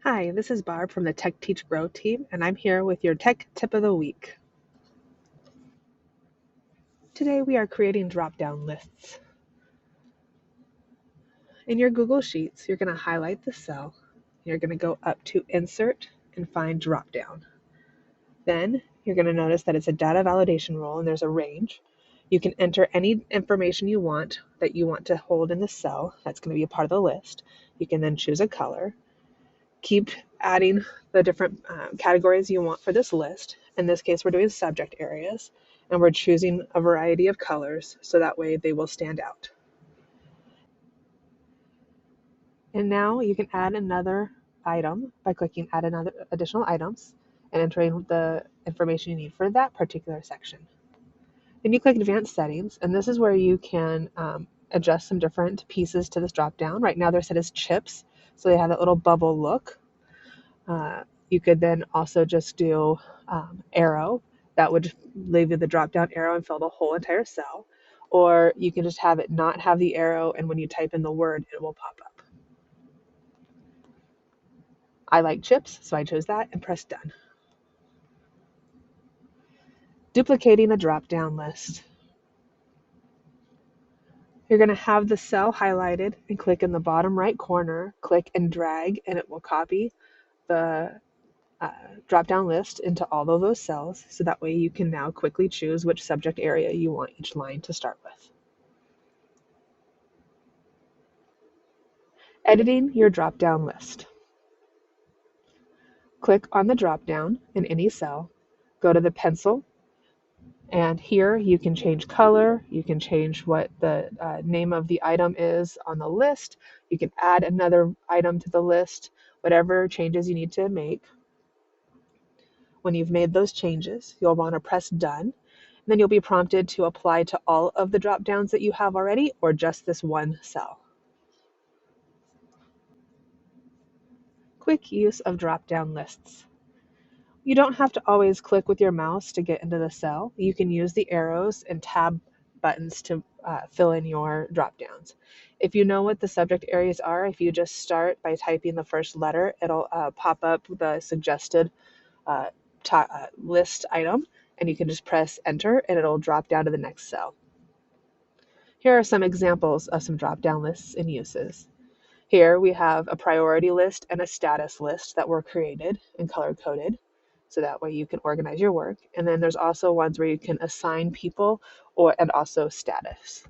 Hi, this is Barb from the Tech Teach Grow team, and I'm here with your Tech Tip of the Week. Today we are creating drop-down lists. In your Google Sheets, you're going to highlight the cell. You're going to go up to Insert and find Drop-Down. Then you're going to notice that it's a data validation role and there's a range. You can enter any information you want to hold in the cell. That's going to be a part of the list. You can then choose a color. Keep adding the different categories you want for this list. In this case, we're doing subject areas, and we're choosing a variety of colors so that way they will stand out. And now you can add another item by clicking Add another additional items and entering the information you need for that particular section. Then you click Advanced Settings, and this is where you can adjust some different pieces to this drop down. Right now they're set as chips, so they have that little bubble look. You could then also just do arrow. That would leave you the drop down arrow and fill the whole entire cell. Or you can just have it not have the arrow, and when you type in the word, it will pop up. I like chips, so I chose that and press done. Duplicating a drop down list. You're going to have the cell highlighted and click in the bottom right corner, click and drag, and it will copy the drop-down list into all of those cells, so that way you can now quickly choose which subject area you want each line to start with. Editing your drop-down list. Click on the drop-down in any cell, go to the pencil, and here you can change color, you can change what the name of the item is on the list, you can add another item to the list, whatever changes you need to make. When you've made those changes, you'll want to press done. And then you'll be prompted to apply to all of the drop downs that you have already or just this one cell. Quick use of drop down lists. You don't have to always click with your mouse to get into the cell. You can use the arrows and tab buttons to fill in your drop downs. If you know what the subject areas are, if you just start by typing the first letter, it'll pop up the suggested uh, list item, and you can just press enter and it'll drop down to the next cell. Here are some examples of some drop-down lists and uses. Here we have a priority list and a status list that were created and color-coded, so that way you can organize your work. And then there's also ones where you can assign people and also status.